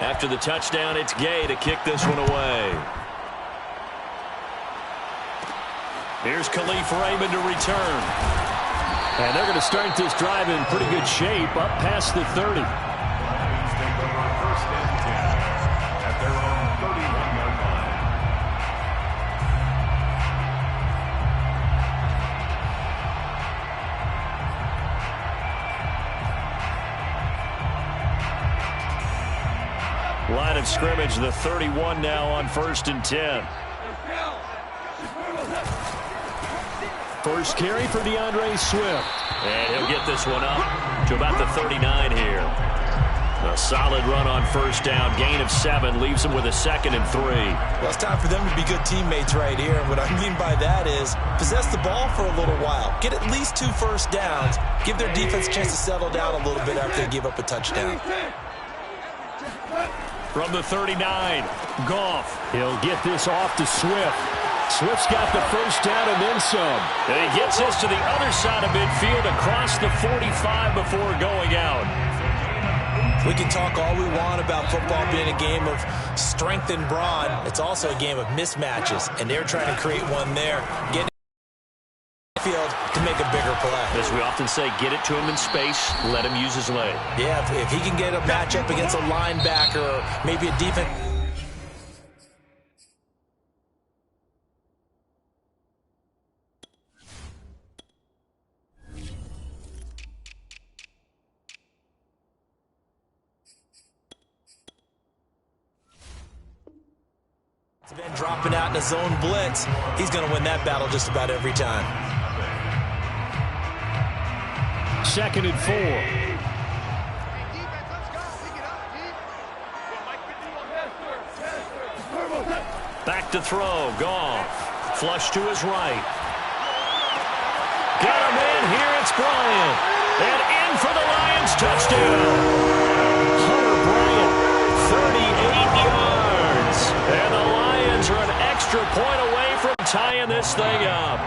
After the touchdown, it's Gay to kick this one away. Here's Khalif Raymond to return. And they're going to start this drive in pretty good shape, up past the 30. Line of scrimmage, the 31 now on 1st and 10. First carry for DeAndre Swift. And he'll get this one up to about the 39 here. A solid run on 1st down. Gain of 7 leaves him with a 2nd and 3. Well, it's time for them to be good teammates right here. And what I mean by that is possess the ball for a little while. Get at least 2 first downs. Give their defense a chance to settle down a little bit after they give up a touchdown. From the 39, Goff. He'll get this off to Swift. Swift's got the first down and then some. And he gets this to the other side of midfield across the 45 before going out. We can talk all we want about football being a game of strength and brawn. It's also a game of mismatches, and they're trying to create one there. Getting field to make a bigger play. As we often say, get it to him in space, let him use his leg. Yeah, if he can get a matchup against a linebacker or maybe a defense. Been dropping out in a zone blitz. He's going to win that battle just about every time. 2nd and 4. Back to throw. Goff. Flush to his right. Got him in. Here it's Bryant. And in for the Lions. Touchdown. Hunter Bryant. 38 yards. And the Lions are an extra point away from tying this thing up.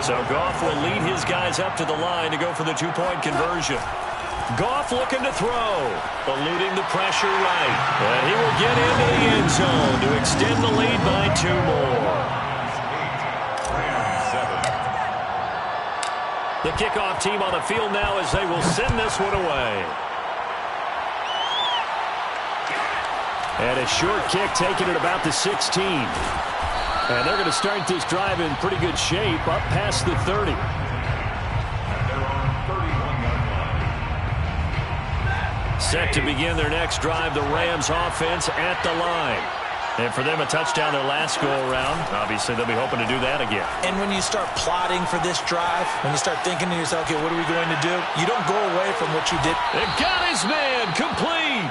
So Goff will lead his guys up to the line to go for the 2-point conversion. Goff looking to throw, eluding the pressure right. And he will get into the end zone to extend the lead by 2 more. The kickoff team on the field now as they will send this one away. And a short kick taken at about the 16. And they're going to start this drive in pretty good shape, up past the 30. Set to begin their next drive, the Rams offense at the line. And for them, a touchdown their last go-around. Obviously, they'll be hoping to do that again. And when you start plotting for this drive, when you start thinking to yourself, okay, what are we going to do? You don't go away from what you did. It got his man complete.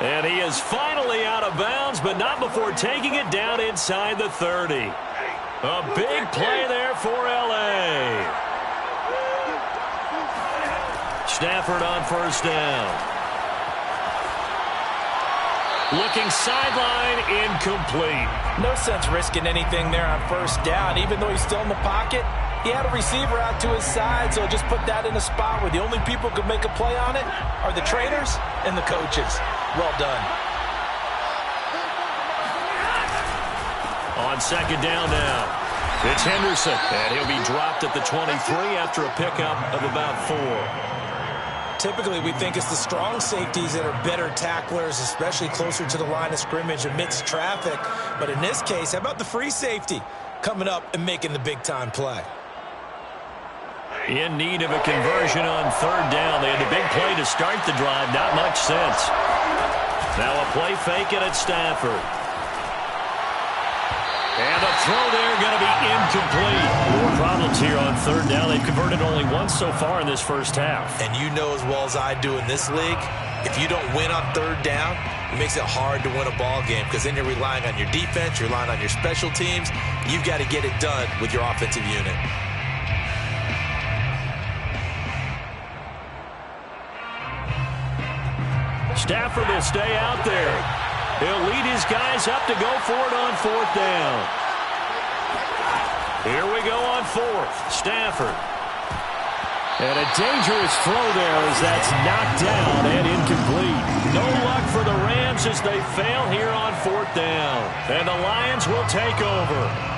And he is finally out of bounds, but not before taking it down inside the 30. A big play there for L.A. Stafford on 1st down. Looking sideline, incomplete. No sense risking anything there on 1st down. Even though he's still in the pocket, he had a receiver out to his side, so just put that in a spot where the only people who could make a play on it are the trainers and the coaches. Well done. On 2nd down now, it's Henderson. And he'll be dropped at the 23 after a pickup of about 4. Typically, we think it's the strong safeties that are better tacklers, especially closer to the line of scrimmage amidst traffic. But in this case, how about the free safety coming up and making the big-time play? In need of a conversion on 3rd down. They had a big play to start the drive. Not much sense. Now a play fake it at Stafford. And the throw there going to be incomplete. More problems here on 3rd down. They've converted only once so far in this first half. And you know as well as I do in this league, if you don't win on 3rd down, it makes it hard to win a ball game because then you're relying on your defense, you're relying on your special teams. You've got to get it done with your offensive unit. Stafford will stay out there. He'll lead his guys up to go for it on 4th down. Here we go on 4th. Stafford. And a dangerous throw there as that's knocked down and incomplete. No luck for the Rams as they fail here on 4th down. And the Lions will take over.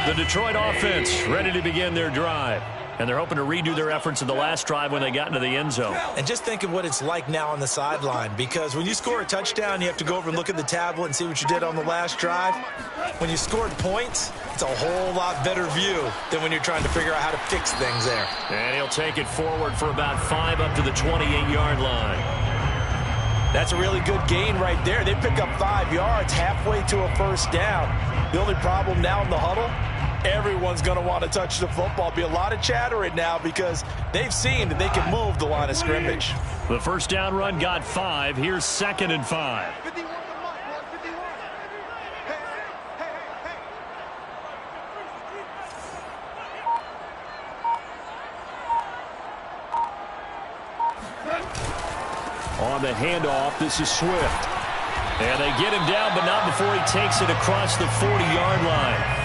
The Detroit offense ready to begin their drive. And they're hoping to redo their efforts in the last drive when they got into the end zone. And just think of what it's like now on the sideline, because when you score a touchdown, you have to go over and look at the tablet and see what you did on the last drive. When you scored points, it's a whole lot better view than when you're trying to figure out how to fix things there. And he'll take it forward for about 5 up to the 28-yard line. That's a really good gain right there. They pick up 5 yards halfway to a first down. The only problem now in the huddle, everyone's going to want to touch the football. Be a lot of chattering now because they've seen that they can move the line of scrimmage. The first down run got 5. Here's 2nd and 5. On the handoff, this is Swift. And they get him down, but not before he takes it across the 40-yard line.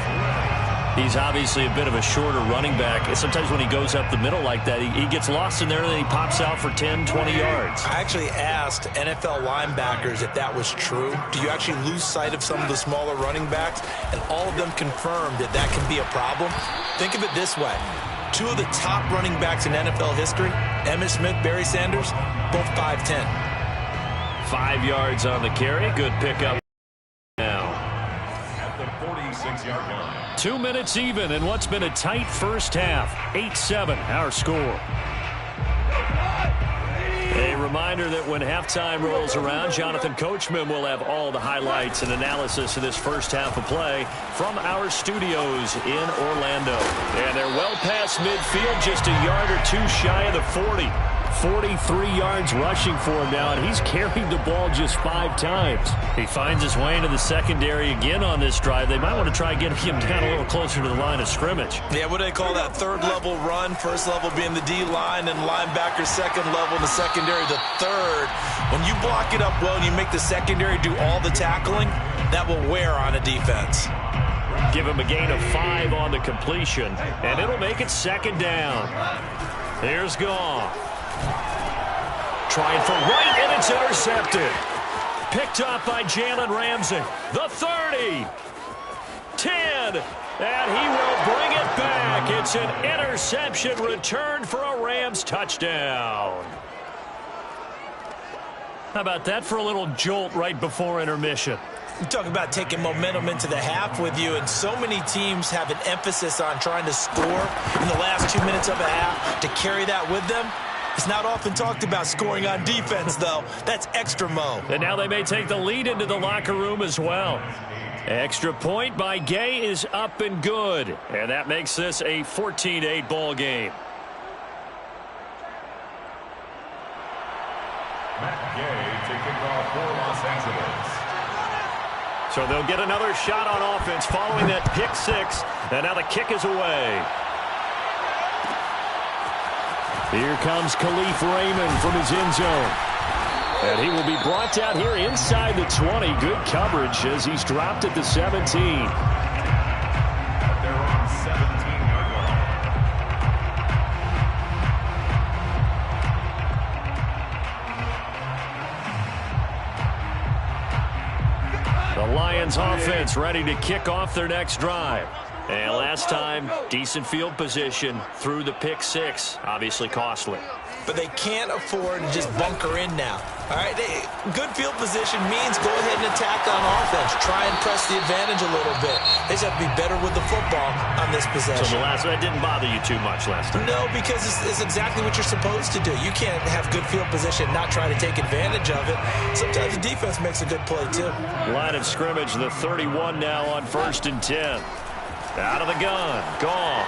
He's obviously a bit of a shorter running back. Sometimes when he goes up the middle like that, he gets lost in there and then he pops out for 10, 20 yards. I actually asked NFL linebackers if that was true. Do you actually lose sight of some of the smaller running backs? And all of them confirmed that that can be a problem. Think of it this way. 2 of the top running backs in NFL history, Emmitt Smith, Barry Sanders, both 5'10". 5 yards on the carry. Good pickup. 2 minutes even in what's been a tight first half. 8-7 our score. A reminder that when halftime rolls around, Jonathan Coachman will have all the highlights and analysis of this first half of play from our studios in Orlando. And they're well past midfield, just a yard or 2 shy of the 40. 43 yards rushing for him now, and he's carried the ball just 5 times. He finds his way into the secondary again on this drive. They might want to try getting him down a little closer to the line of scrimmage. Yeah, what do they call that? 3rd level run, 1st level being the D-line, and linebacker 2nd level in the secondary, the 3rd. When you block it up well and you make the secondary do all the tackling, that will wear on a defense. Give him a gain of 5 on the completion, and it'll make it 2nd down. Here's Goff. Trying for right, and it's intercepted. Picked up by Jalen Ramsey. The 30. 10. And he will bring it back. It's an interception returned for a Rams touchdown. How about that for a little jolt right before intermission? You talk about taking momentum into the half with you, and so many teams have an emphasis on trying to score in the last 2 minutes of a half to carry that with them. It's not often talked about scoring on defense, though. That's extra mo. And now they may take the lead into the locker room as well. Extra point by Gay is up and good. And that makes this a 14-8 ball game. Matt Gay to kick off for Los Angeles. So they'll get another shot on offense following that pick 6. And now the kick is away. Here comes Khalif Raymond from his end zone. And he will be brought down here inside the 20. Good coverage as he's dropped at the 17. They're on 17-yard line. The Lions offense ready to kick off their next drive. And last time, decent field position through the pick 6. Obviously costly. But they can't afford to just bunker in now. All right, good field position means go ahead and attack on offense. Try and press the advantage a little bit. They just have to be better with the football on this possession. So the last one didn't bother you too much last time? No, because it's exactly what you're supposed to do. You can't have good field position and not try to take advantage of it. Sometimes the defense makes a good play, too. Line of scrimmage, the 31 now on 1st and 10. Out of the gun, Goff.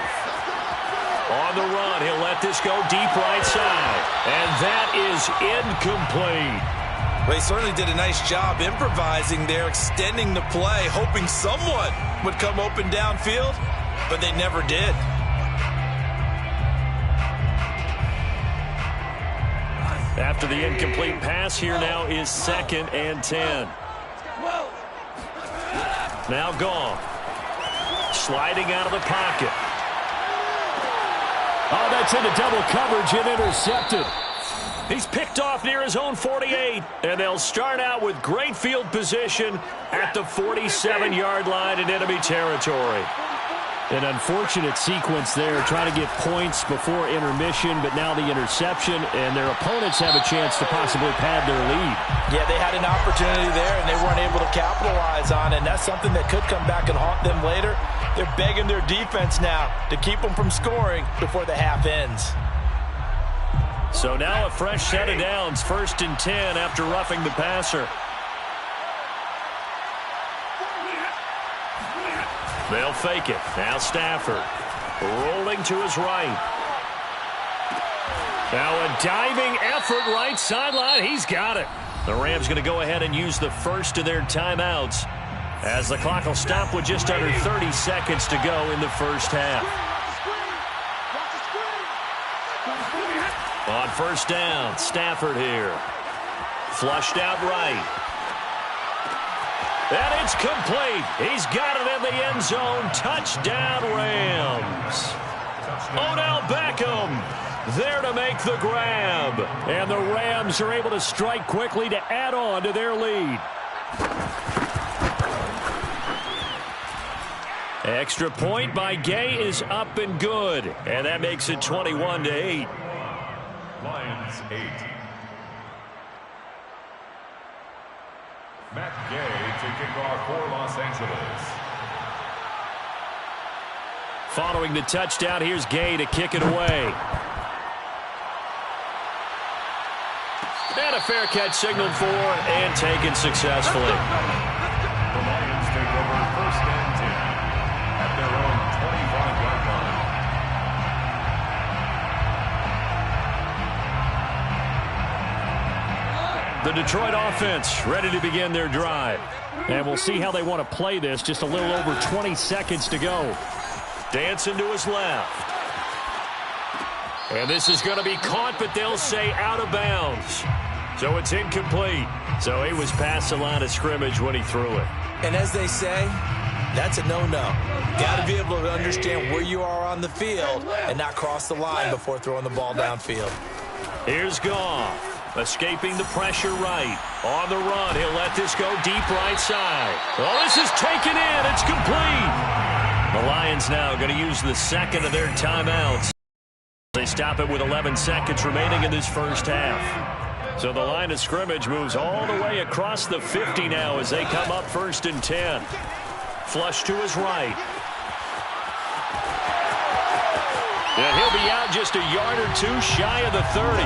On the run, he'll let this go deep right side. And that is incomplete. Well, he certainly did a nice job improvising there, extending the play, hoping someone would come open downfield, but they never did. After the incomplete pass, here now is 2nd and 10. Now gone. Sliding out of the pocket. Oh, that's into double coverage and intercepted. He's picked off near his own 48, and they'll start out with great field position at the 47-yard line in enemy territory. An unfortunate sequence there, trying to get points before intermission, but now the interception, and their opponents have a chance to possibly pad their lead. Yeah, they had an opportunity there, and they weren't able to capitalize on it, and that's something that could come back and haunt them later. They're begging their defense now to keep them from scoring before the half ends. So now a fresh set of downs, 1st and 10 after roughing the passer. They'll fake it. Now Stafford rolling to his right. Now a diving effort right sideline. He's got it. The Rams going to go ahead and use the first of their timeouts as the clock will stop with just under 30 seconds to go in the first half. On 1st down, Stafford here. Flushed out right. And it's complete. He's got it in the end zone. Touchdown, Rams. Odell Beckham there to make the grab. And the Rams are able to strike quickly to add on to their lead. Extra point by Gay is up and good. And that makes it 21-8. Lions 8. Matt Gay to kick off for Los Angeles. Following the touchdown, here's Gay to kick it away. And a fair catch signaled for and taken successfully. The Lions take over 1st and 10 at their own 25-yard line. The Detroit offense ready to begin their drive. And we'll see how they want to play this. Just a little over 20 seconds to go. Dancing to his left. And this is going to be caught, but they'll say out of bounds. So it's incomplete. So he was past the line of scrimmage when he threw it. And as they say, that's a no-no. Got to be able to understand where you are on the field and not cross the line before throwing the ball downfield. Here's Goff. Escaping the pressure right. On the run, he'll let this go deep right side. Oh, this is taken in. It's complete. The Lions now going to use the 2nd of their timeouts. They stop it with 11 seconds remaining in this first half. So the line of scrimmage moves all the way across the 50 now as they come up 1st and 10. Flush to his right. And he'll be out just a yard or two shy of the 30.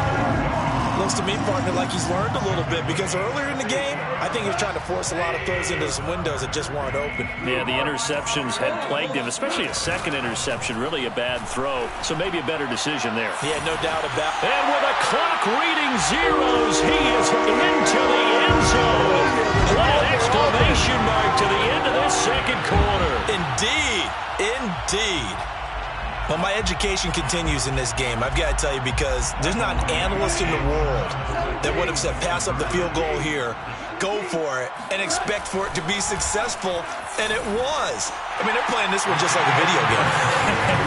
Looks to me, partner, like he's learned a little bit because earlier in the game, I think he was trying to force a lot of throws into some windows that just weren't open. Yeah, the interceptions had plagued him, especially a second interception, really a bad throw. So maybe a better decision there. Yeah, no doubt about it. And with a clock reading zeros, he is into the end zone. What an exclamation mark to the end of this second quarter. Indeed. Indeed. Well, my education continues in this game, I've got to tell you, because there's not an analyst in the world that would have said pass up the field goal here, go for it, and expect for it to be successful, and it was. I mean, they're playing this one just like a video game.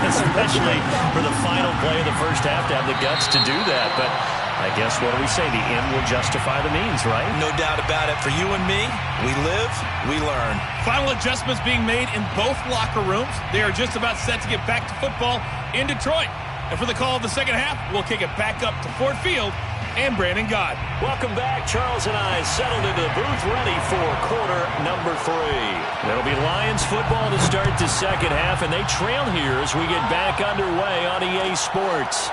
Especially for the final play of the first half to have the guts to do that, but I guess what do we say? The end will justify the means, right? No doubt about it. For you and me, we live, we learn. Final adjustments being made in both locker rooms. They are just about set to get back to football in Detroit. And for the call of the second half, we'll kick it back up to Ford Field and Brandon God. Welcome back. Charles and I settled into the booth ready for quarter number 3. It'll be Lions football to start the second half, and they trail here as we get back underway on EA Sports.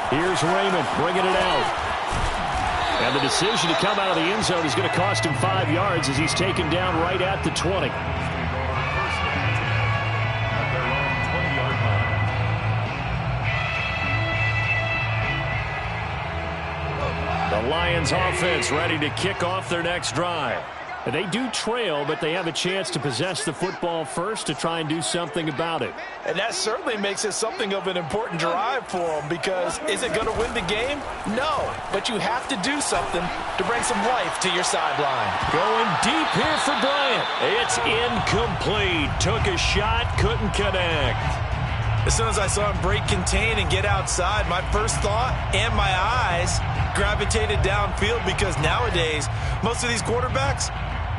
Here's Raymond bringing it out. And the decision to come out of the end zone is going to cost him 5 yards as he's taken down right at the 20. The Lions offense ready to kick off their next drive. And they do trail, but they have a chance to possess the football first to try and do something about it. And that certainly makes it something of an important drive for them, because is it going to win the game? No, but you have to do something to bring some life to your sideline. Going deep here for Bryant. It's incomplete. Took a shot, couldn't connect. As soon as I saw him break contain and get outside, my first thought and my eyes gravitated downfield, because nowadays, most of these quarterbacks,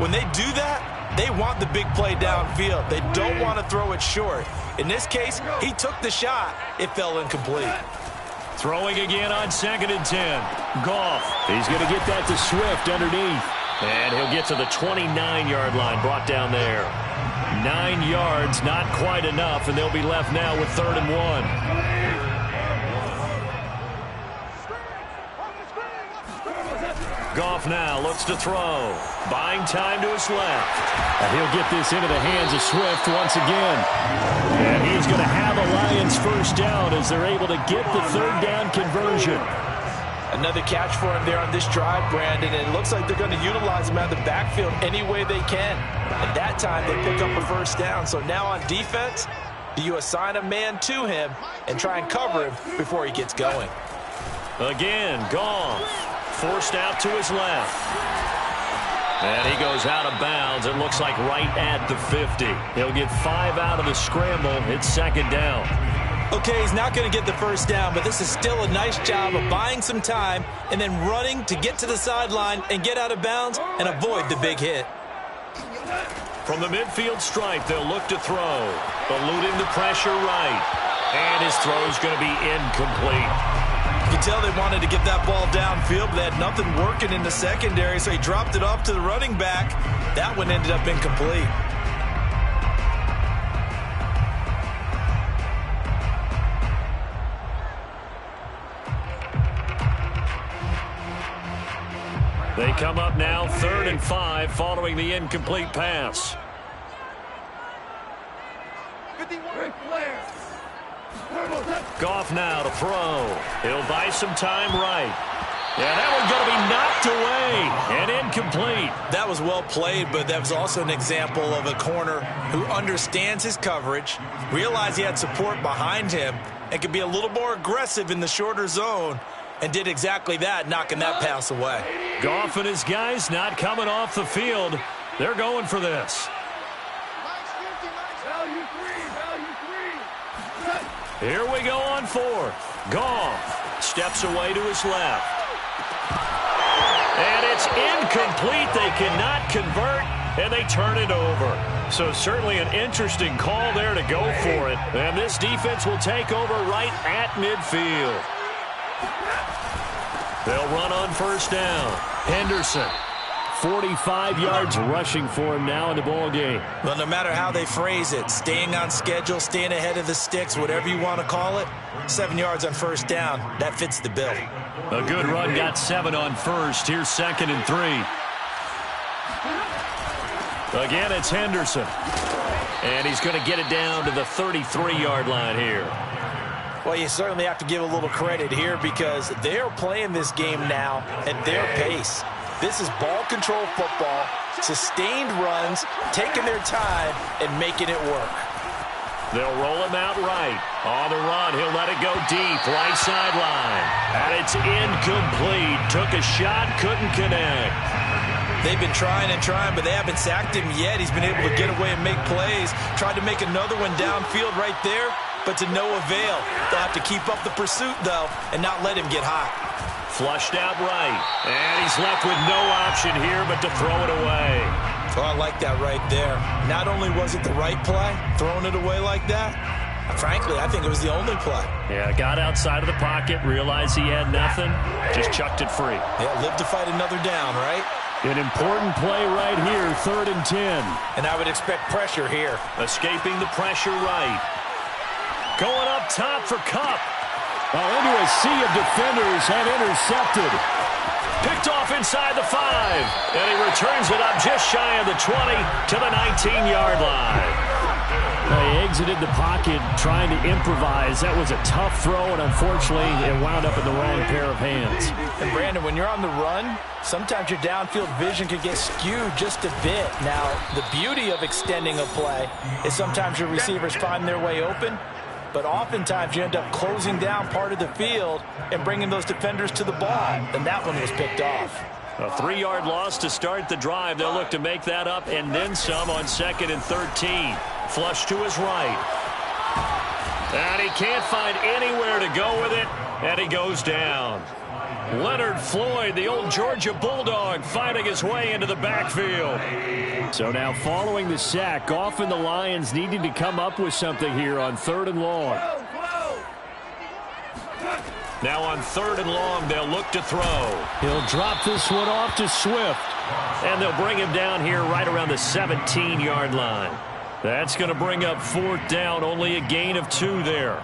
when they do that, they want the big play downfield. They don't want to throw it short. In this case, he took the shot. It fell incomplete. Throwing again on 2nd and 10. Goff. He's going to get that to Swift underneath. And he'll get to the 29-yard line, brought down there. 9 yards, not quite enough, and they'll be left now with 3rd and 1. Goff now looks to throw. Buying time to his left. And he'll get this into the hands of Swift once again. And he's going to have a Lions first down as they're able to get the 3rd down conversion. Another catch for him there on this drive, Brandon, and it looks like they're going to utilize him out of the backfield any way they can. And that time they pick up a first down. So now on defense, do you assign a man to him and try and cover him before he gets going? Again, Goff. Forced out to his left. And he goes out of bounds. It looks like right at the 50. He'll get 5 out of the scramble. It's 2nd down. Okay, he's not going to get the first down, but this is still a nice job of buying some time and then running to get to the sideline and get out of bounds and avoid the big hit. From the midfield stripe, they'll look to throw. Eluding the pressure right. And his throw's going to be incomplete. You can tell they wanted to get that ball downfield, but they had nothing working in the secondary, so he dropped it off to the running back. That one ended up incomplete. They come up now 3rd and 5 following the incomplete pass. Goff now to throw. He'll buy some time right. Yeah, that one's going to be knocked away and incomplete. That was well played, but that was also an example of a corner who understands his coverage, realized he had support behind him, and could be a little more aggressive in the shorter zone, and did exactly that, knocking that pass away. Goff and his guys not coming off the field. They're going for this. Here we go on 4th. Goff steps away to his left. And it's incomplete. They cannot convert, and they turn it over. So certainly an interesting call there to go for it. And this defense will take over right at midfield. They'll run on 1st down. Henderson. 45 yards rushing for him now in the ball game. Well, no matter how they phrase it, staying on schedule, staying ahead of the sticks, whatever you want to call it, 7 yards on 1st down, that fits the bill. A good run, got 7 on 1st. Here's 2nd and 3. Again, it's Henderson. And he's going to get it down to the 33-yard line here. Well, you certainly have to give a little credit here because they're playing this game now at their pace. This is ball control football, sustained runs, taking their time, and making it work. They'll roll him out right. On the run, he'll let it go deep, right sideline. And it's incomplete. Took a shot, couldn't connect. They've been trying and trying, but they haven't sacked him yet. He's been able to get away and make plays. Tried to make another one downfield right there, but to no avail. They'll have to keep up the pursuit, though, and not let him get hot. Flushed out right. And he's left with no option here but to throw it away. Oh, I like that right there. Not only was it the right play, throwing it away like that, frankly, I think it was the only play. Yeah, got outside of the pocket, realized he had nothing, just chucked it free. Yeah, live to fight another down, right? An important play right here, 3rd and 10. And I would expect pressure here. Escaping the pressure right. Going up top for Kupp. Into a sea of defenders and intercepted. Picked off inside the 5. And he returns it up just shy of the 20 to the 19-yard line. He exited the pocket trying to improvise. That was a tough throw, and unfortunately, it wound up in the wrong pair of hands. And, Brandon, when you're on the run, sometimes your downfield vision can get skewed just a bit. Now, the beauty of extending a play is sometimes your receivers find their way open, but oftentimes you end up closing down part of the field and bringing those defenders to the ball, and that one was picked off. A 3-yard loss to start the drive. They'll look to make that up and then some on 2nd and 13. Flush to his right. And he can't find anywhere to go with it, and he goes down. Leonard Floyd, the old Georgia Bulldog, fighting his way into the backfield. So now following the sack, Goff and the Lions needing to come up with something here on 3rd and long. Now on 3rd and long, they'll look to throw. He'll drop this one off to Swift. And they'll bring him down here right around the 17-yard line. That's going to bring up 4th down, only a gain of 2 there.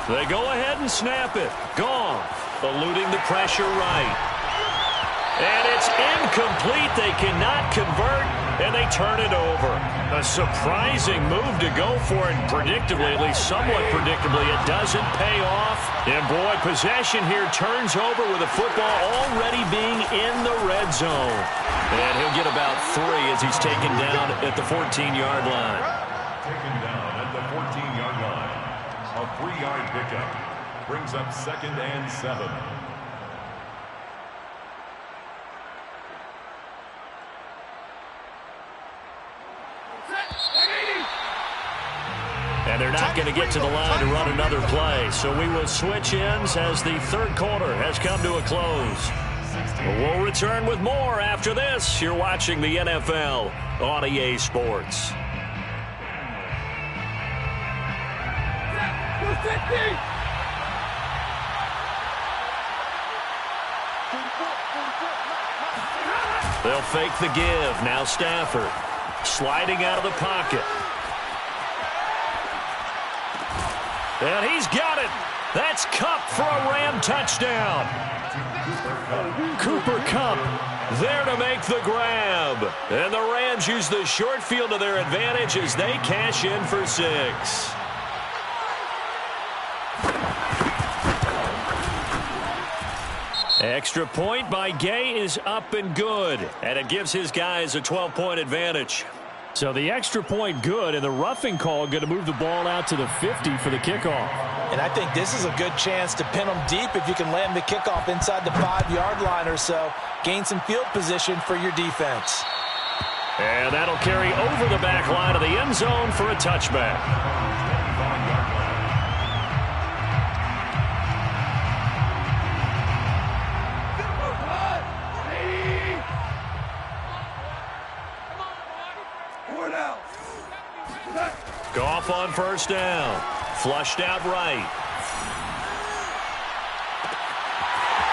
They go ahead and snap it. Goff eluding the pressure right. And it's incomplete. They cannot convert, and they turn it over. A surprising move to go for it, and predictably, at least somewhat predictably, it doesn't pay off. And boy, possession here turns over with the football already being in the red zone. And he'll get about 3 as he's taken down at the 14-yard line. Taken down at the 14-yard line. A 3-yard pickup brings up 2nd and 7. And they're not going to get to the line to run another play. So we will switch ends as the 3rd quarter has come to a close. We'll return with more after this. You're watching the NFL on EA Sports. They'll fake the give. Now Stafford sliding out of the pocket. And he's got it. That's Kupp for a Ram touchdown. Cooper Kupp there to make the grab. And the Rams use the short field to their advantage as they cash in for 6. Extra point by Gay is up and good. And it gives his guys a 12-point advantage. So the extra point good, and the roughing call going to move the ball out to the 50 for the kickoff. And I think this is a good chance to pin them deep if you can land the kickoff inside the 5-yard line or so. Gain some field position for your defense. And that'll carry over the back line of the end zone for a touchback. Goff on 1st down. Flushed out right.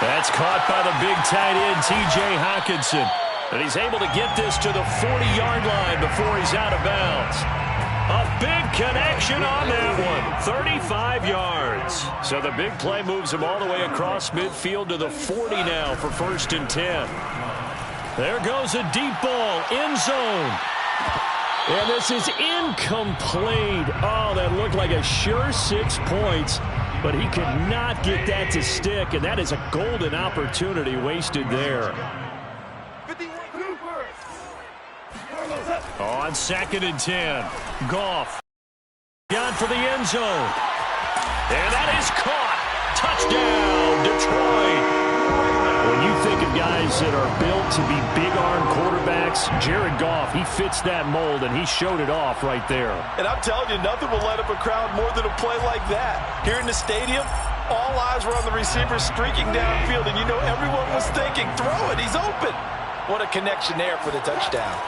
That's caught by the big tight end, T.J. Hockenson. And he's able to get this to the 40-yard line before he's out of bounds. A big connection on that one. 35 yards. So the big play moves him all the way across midfield to the 40 now for 1st and 10. There goes a deep ball, end zone. And this is incomplete. Oh, that looked like a sure 6 points, but he could not get that to stick, and that is a golden opportunity wasted there. On 2nd and 10, Goff down for the end zone. And that is caught. Touchdown, Detroit. When you think of guys that are built to be big-arm quarterbacks, Jared Goff, he fits that mold, and he showed it off right there. And I'm telling you, nothing will light up a crowd more than a play like that. Here in the stadium, all eyes were on the receiver streaking downfield, and you know everyone was thinking, throw it, he's open. What a connection there for the touchdown.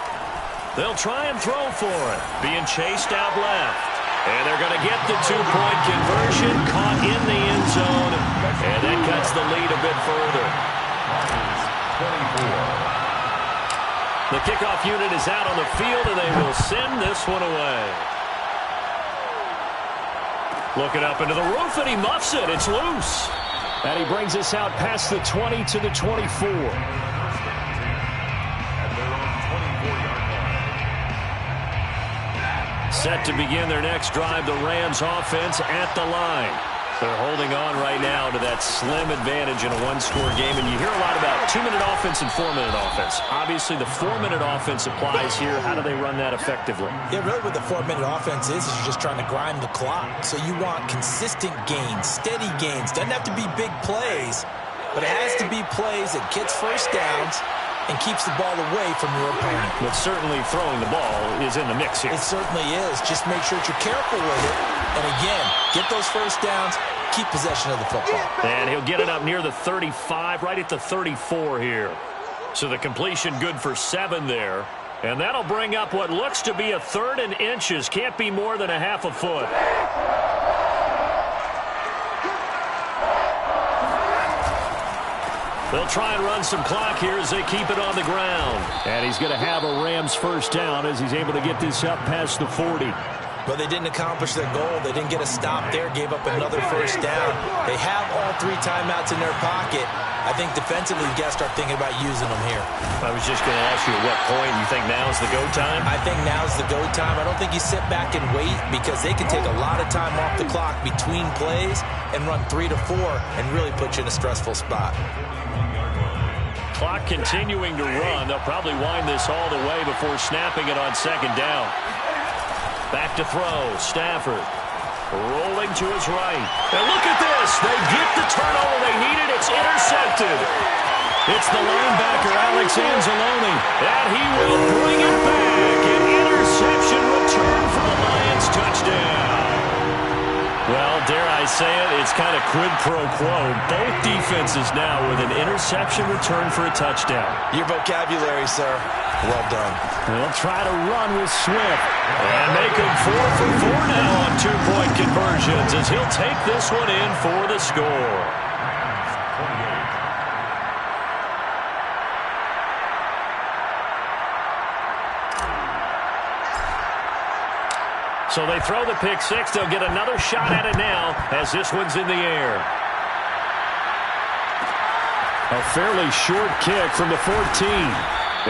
They'll try and throw for it, being chased out left. And they're going to get the 2-point conversion, caught in the end zone, and that cuts the lead a bit further. 24. The kickoff unit is out on the field, and they will send this one away. Looking up into the roof, and he muffs it. It's loose. And he brings us out past the 20 to the 24. Set to begin their next drive, the Rams offense at the line. They're holding on right now to that slim advantage in a one-score game. And you hear a lot about 2-minute offense and 4-minute offense. Obviously, the 4-minute offense applies here. How do they run that effectively? Yeah, really what the 4-minute offense is you're just trying to grind the clock. So you want consistent gains, steady gains. Doesn't have to be big plays, but it has to be plays that gets first downs and keeps the ball away from your opponent. But certainly throwing the ball is in the mix here. It certainly is. Just make sure that you're careful with it. And again, get those first downs, keep possession of the football. And he'll get it up near the 35, right at the 34 here. So the completion good for 7 there. And that'll bring up what looks to be a 3rd and inches. Can't be more than a half a foot. They'll try and run some clock here as they keep it on the ground. And he's going to have a Rams first down as he's able to get this up past the 40. But they didn't accomplish their goal. They didn't get a stop there, gave up another first down. They have all 3 timeouts in their pocket. I think defensively, you got to start thinking about using them here. I was just going to ask you at what point you think now's the go time? I think now's the go time. I don't think you sit back and wait because they can take a lot of time off the clock between plays and run 3 to 4 and really put you in a stressful spot. Clock continuing to run. They'll probably wind this all the way before snapping it on 2nd down. Back to throw. Stafford rolling to his right. And look at this. They get the turnover they needed. It's intercepted. It's the linebacker, Alex Anzalone. And he will bring it back. An interception return for the Lions. Touchdown. Well, dare I say it, it's kind of quid pro quo. Both defenses now with an interception return for a touchdown. Your vocabulary, sir. Well done. They'll try to run with Swift. And make him 4 for 4 now on 2-point conversions as he'll take this one in for the score. So they throw the pick 6. They'll get another shot at it now as this one's in the air. A fairly short kick from the 14.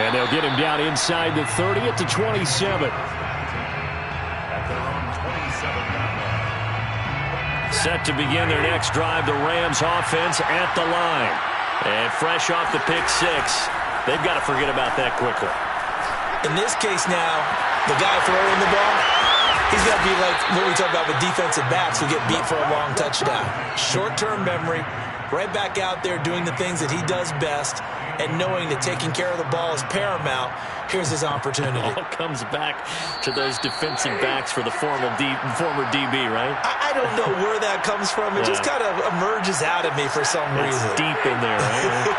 And they'll get him down inside the 30 at the 27. Set to begin their next drive, the Rams offense at the line. And fresh off the pick 6, they've got to forget about that quickly. In this case now, the guy throwing the ball, he's got to be like what we talk about with defensive backs who get beat for a long touchdown. Short-term memory, right back out there doing the things that he does best, and knowing that taking care of the ball is paramount. Here's his opportunity. All comes back to those defensive backs for the former DB, right? I don't know where that comes from. It just kind of emerges out of me for some reason. It's deep in there, right?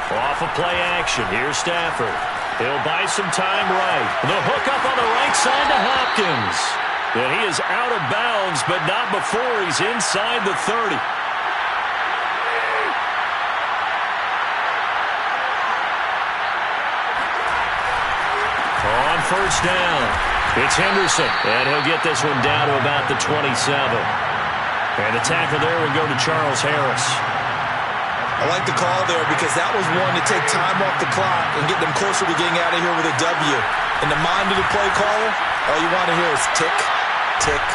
Off of play action. Here's Stafford. He'll buy some time right. The hook up on the right side to Hopkins. And he is out of bounds, but not before he's inside the 30. On first down, it's Henderson. And he'll get this one down to about the 27. And the tackle there would go to Charles Harris. I like the call there because that was one to take time off the clock and get them closer to getting out of here with a W. In the mind of the play caller, all you want to hear is tick, tick,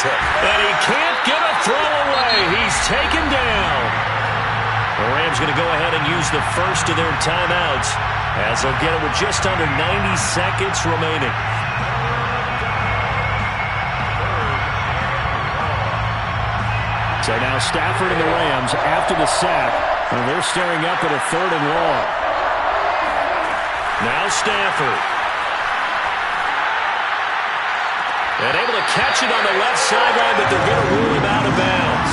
tick. And he can't get a throw away. He's taken down. The Rams going to go ahead and use the first of their timeouts as they'll get it with just under 90 seconds remaining. So now Stafford and the Rams after the sack, and they're staring up at a 3rd and long. Now Stafford. And able to catch it on the left sideline, but they're going to rule him out of bounds.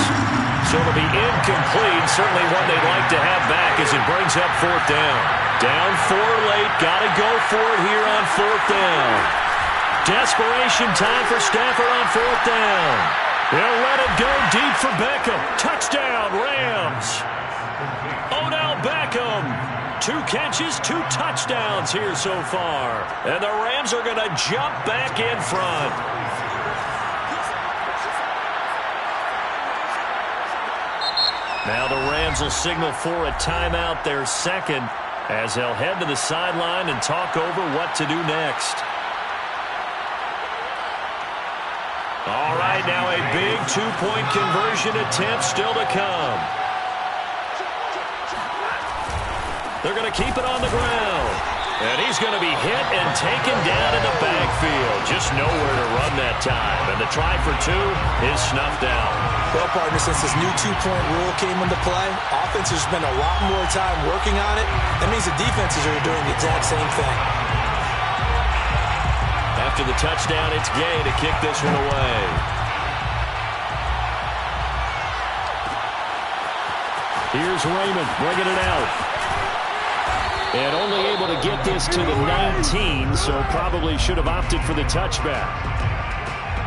So it'll be incomplete, certainly one they'd like to have back as it brings up 4th down. Down 4 late, got to go for it here on 4th down. Desperation time for Stafford on 4th down. They'll let it go deep for Beckham. Touchdown, Rams. Odell Beckham. 2 catches, 2 touchdowns here so far. And the Rams are going to jump back in front. Now the Rams will signal for a timeout, their second, as they'll head to the sideline and talk over what to do next. All right, now a big two-point conversion attempt still to come. They're going to keep it on the ground. And he's going to be hit and taken down in the backfield. Just nowhere to run that time. And the try for two is snuffed out. Well, partner, since this new two-point rule came into play, offenses spend a lot more time working on it. That means the defenses are doing the exact same thing. After the touchdown, it's Gay to kick this one away. Here's Raymond bringing it out. And only able to get this to the 19, so probably should have opted for the touchback.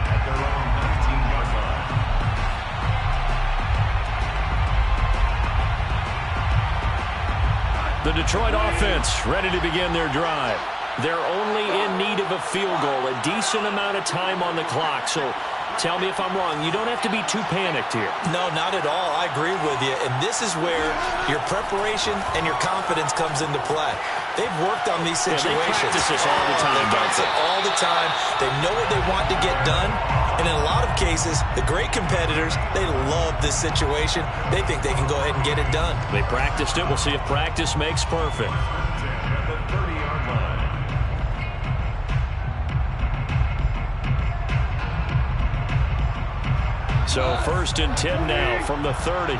At their own 19-yard line. The Detroit offense ready to begin their drive. They're only in need of a field goal, a decent amount of time on the clock. So tell me if I'm wrong. You don't have to be too panicked here. No, not at all. I agree with you. And this is where your preparation and your confidence comes into play. They've worked on these situations. Yeah, they practice this all the time. They practice it all the time. They know what they want to get done. And in a lot of cases, the great competitors, they love this situation. They think they can go ahead and get it done. They practiced it. We'll see if practice makes perfect. At the 30-yard line. So 1st and 10 now from the 30.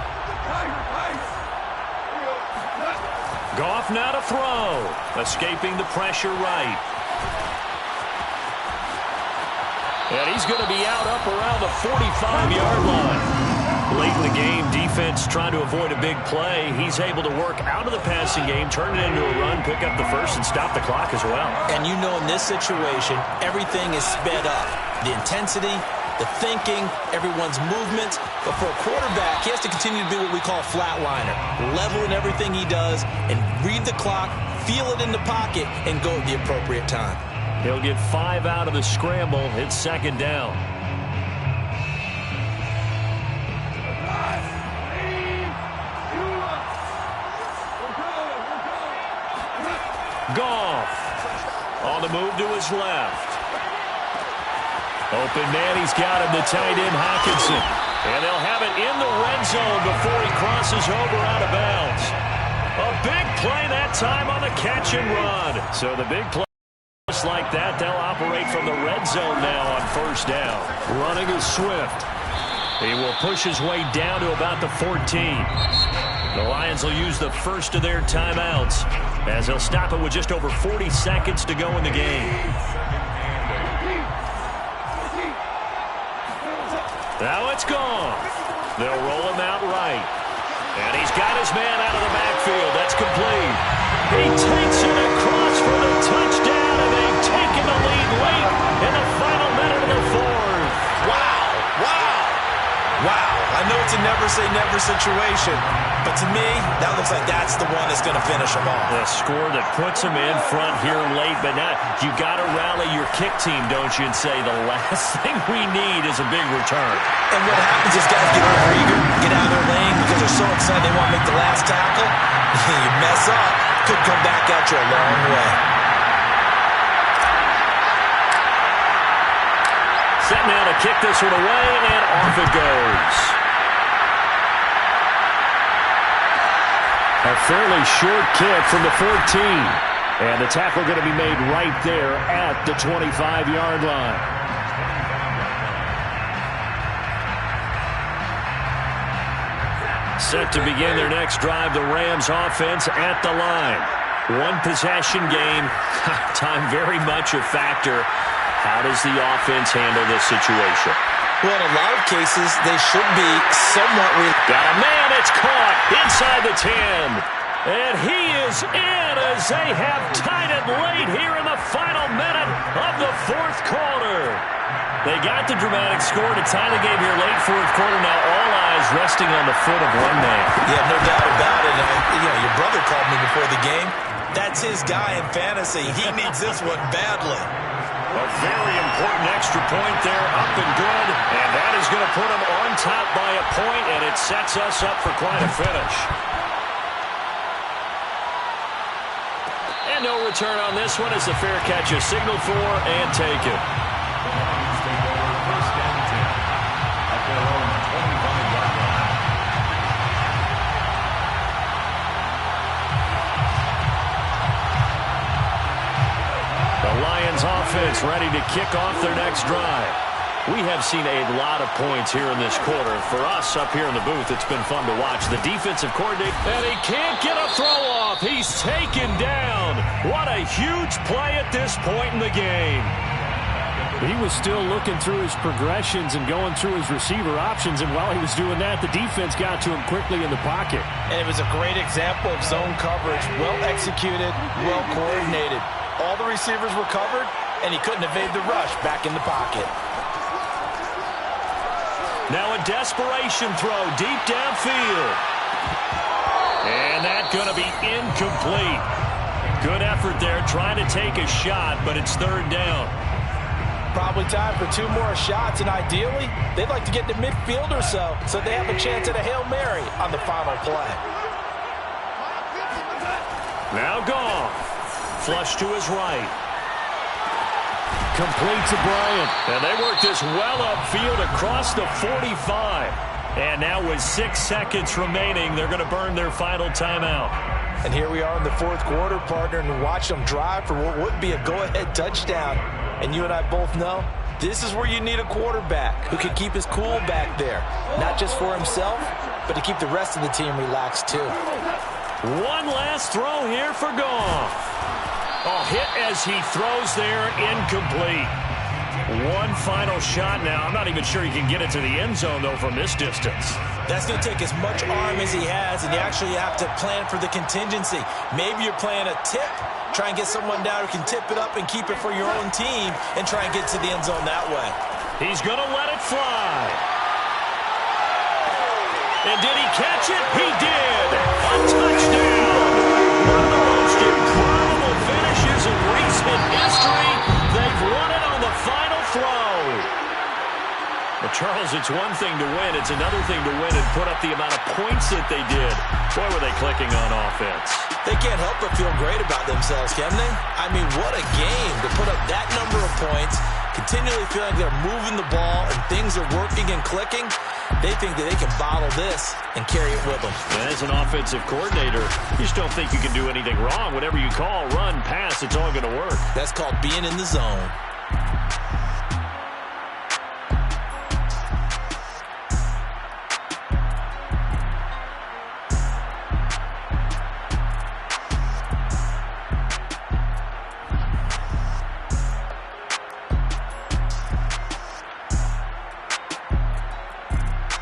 Goff now to throw. Escaping the pressure right. And he's going to be out up around the 45-yard line. Late in the game, defense trying to avoid a big play. He's able to work out of the passing game, turn it into a run, pick up the first, and stop the clock as well. And you know in this situation, everything is sped up. The intensity, the thinking, everyone's movements. But for a quarterback, he has to continue to do what we call flatliner. Level in everything he does and read the clock, feel it in the pocket, and go at the appropriate time. He'll get 5 out of the scramble. It's 2nd down. Goff on the move to his left. Open man, he's got him, the tight end Hockenson. And they'll have it in the red zone before he crosses over out of bounds. A big play that time on the catch and run. So the big play, just like that, they'll operate from the red zone now on 1st down. Running is Swift. He will push his way down to about the 14. The Lions will use the first of their timeouts as they'll stop it with just over 40 seconds to go in the game. Now it's gone. They'll roll him out right. And he's got his man out of the backfield. That's complete. He takes it across for the touchdown, and they've taken the lead late in the final minute of the 4th. Wow. Wow. Wow. I know it's a never-say-never situation, but to me, that looks like that's the one that's going to finish them off. The score that puts them in front here late, but now you got to rally your kick team, don't you, and say the last thing we need is a big return. And what happens is guys get overeager, get out of their lane because they're so excited they want to make the last tackle. You mess up, could come back at you a long way. Set now to kick this one away, and off it goes. A fairly short kick from the 14. And the tackle going to be made right there at the 25-yard line. Set to begin their next drive, the Rams offense at the line. One possession game. Time very much a factor. How does the offense handle this situation? Well, in a lot of cases, they should be somewhat... Got a man, it's caught inside the 10. And he is in as they have tied it late here in the final minute of the 4th quarter. They got the dramatic score to tie the game here late 4th quarter. Now all eyes resting on the foot of one man. Yeah, no doubt about it. Your brother called me before the game. That's his guy in fantasy. He needs this one badly. A very important extra point there, up and good. And that is going to put them on top by a point, and it sets us up for quite a finish. And no return on this one as the fair catch is signaled for and taken. The Lions take over first and 10 at their own 25-yard line. The Lions offense ready to kick off their next drive. We have seen a lot of points here in this quarter. For us up here in the booth, it's been fun to watch. The defensive coordinator, and he can't get a throw off. He's taken down. What a huge play at this point in the game. He was still looking through his progressions and going through his receiver options, and while he was doing that, the defense got to him quickly in the pocket. And it was a great example of zone coverage. Well executed, well coordinated. All the receivers were covered, and he couldn't evade the rush back in the pocket. Now a desperation throw deep downfield. And that's going to be incomplete. Good effort there trying to take a shot, but it's third down. Probably time for 2 more shots, and ideally, they'd like to get to midfield or so they have a chance at a Hail Mary on the final play. Now Goff. Flush to his right. Complete to Bryant. And they work this well upfield across the 45. And now with 6 seconds remaining, they're going to burn their final timeout. And here we are in the fourth quarter, partner, and watch them drive for what would be a go-ahead touchdown. And you and I both know this is where you need a quarterback who can keep his cool back there. Not just for himself, but to keep the rest of the team relaxed too. One last throw here for Goff. A hit as he throws there, incomplete. One final shot now. I'm not even sure he can get it to the end zone, though, from this distance. That's going to take as much arm as he has, and you actually have to plan for the contingency. Maybe you're playing a tip. Try and get someone down who can tip it up and keep it for your own team and try and get to the end zone that way. He's going to let it fly. And did he catch it? He did. A touchdown. One of the most improbable finishes in recent history. They've won it on the final throw. But Charles, it's one thing to win. It's another thing to win and put up the amount of points that they did. Boy, were they clicking on offense. They can't help but feel great about themselves, can they? I mean, what a game to put up that number of points, continually feeling they're moving the ball and things are working and clicking. They think that they can bottle this and carry it with them. And as an offensive coordinator, you just don't think you can do anything wrong. Whatever you call, run, pass, it's all going to work. That's called being in the zone.